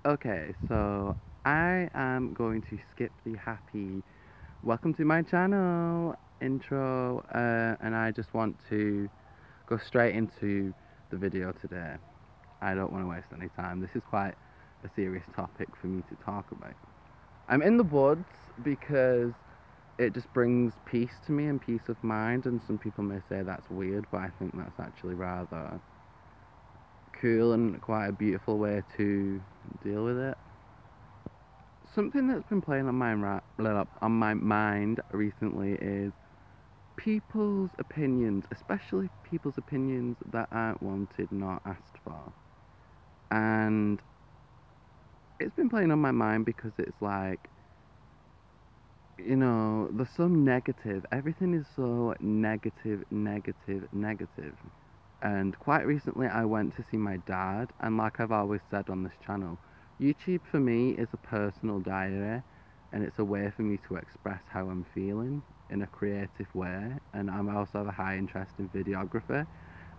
Okay, so I am going to skip the happy welcome to my channel intro, and I just want to go straight into the video today. I don't want to waste any time. This is quite a serious topic for me to talk about. I'm in the woods because it just brings peace to me and peace of mind, and some people may say that's weird, but I think that's actually rather cool and quite a beautiful way to deal with it. Something that's been playing on my mind recently is people's opinions, especially people's opinions that aren't wanted, not asked for. And it's been playing on my mind because it's like, there's some negative. Everything is so negative, negative, negative. And quite recently, I went to see my dad, and like I've always said on this channel, YouTube for me is a personal diary, and it's a way for me to express how I'm feeling in a creative way. And I also have a high interest in videography,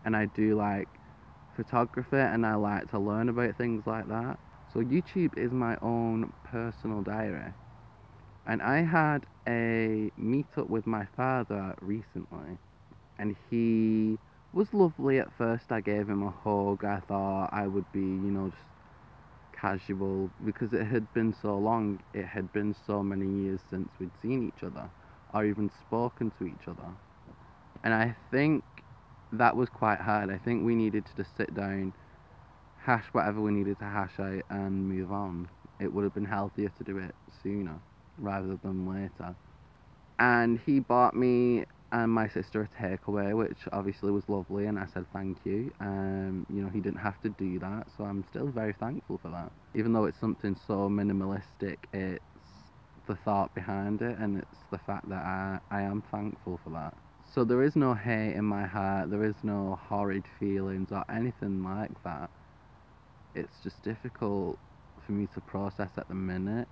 and I do like photography, and I like to learn about things like that. So YouTube is my own personal diary. And I had a meetup with my father recently, and he was lovely at first. I gave him a hug. I thought I would be, just casual because it had been so long. It had been so many years since we'd seen each other or even spoken to each other. And I think that was quite hard. I think we needed to just sit down, hash whatever we needed to hash out, and move on. It would have been healthier to do it sooner rather than later. And he bought me and my sister a takeaway, which obviously was lovely, and I said thank you. He didn't have to do that, so I'm still very thankful for that. Even though it's something so minimalistic, it's the thought behind it, and it's the fact that I am thankful for that. So there is no hate in my heart, there is no horrid feelings or anything like that. It's just difficult for me to process at the minute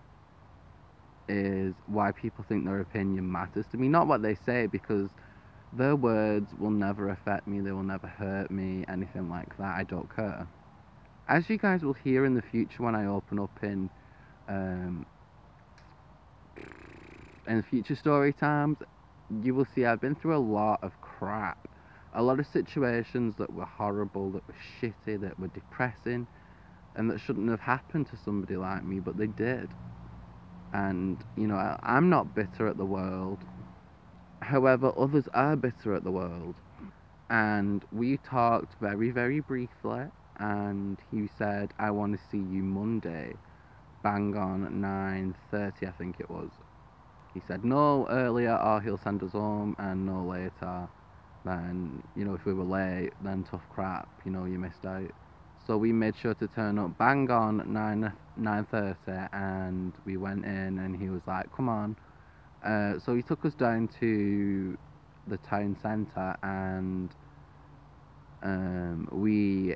is why people think their opinion matters to me. Not what they say, because their words will never affect me, they will never hurt me, anything like that. I don't care. As you guys will hear in the future when I open up um, in future story times, you will see I've been through a lot of crap. A lot of situations that were horrible, that were shitty, that were depressing, and that shouldn't have happened to somebody like me, but they did. And, I'm not bitter at the world. However, others are bitter at the world. And we talked very, very briefly, and he said, I want to see you Monday, bang on 9:30, I think it was. He said no earlier, or he'll send us home, and no later. Then, if we were late, then tough crap, you missed out. So we made sure to turn up bang on 9:30, and we went in, and he was like, come on. So he took us down to the town centre, and we,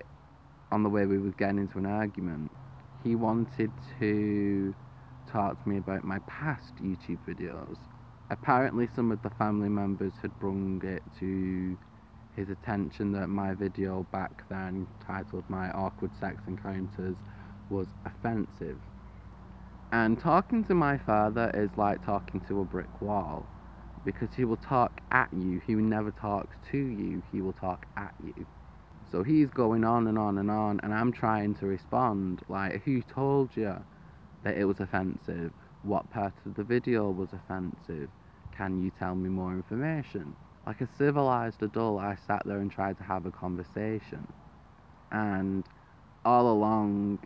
on the way, we were getting into an argument. He wanted to talk to me about my past YouTube videos. Apparently some of the family members had brought it to his attention that my video back then, titled My Awkward Sex Encounters, was offensive. And talking to my father is like talking to a brick wall, because he will talk at you, he never talks to you, he will talk at you. So he's going on and on and on, and I'm trying to respond, like, who told you that it was offensive? What part of the video was offensive? Can you tell me more information? Like a civilized adult, I sat there and tried to have a conversation. And all along,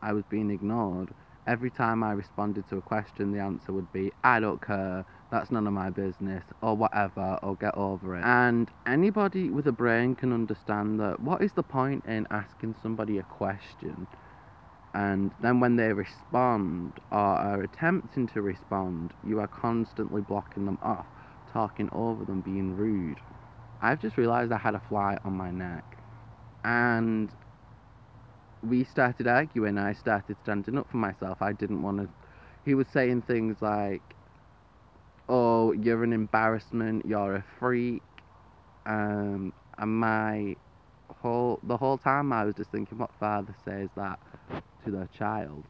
I was being ignored. Every time I responded to a question, the answer would be, I don't care, that's none of my business, or whatever, or get over it. And anybody with a brain can understand that what is the point in asking somebody a question, and then when they respond, or are attempting to respond, you are constantly blocking them off, talking over them, being rude. I've just realised I had a fly on my neck. And we started arguing. I started standing up for myself. I didn't want to. He was saying things like, oh, you're an embarrassment, you're a freak. Am I the whole time I was just thinking, what father says that to their child?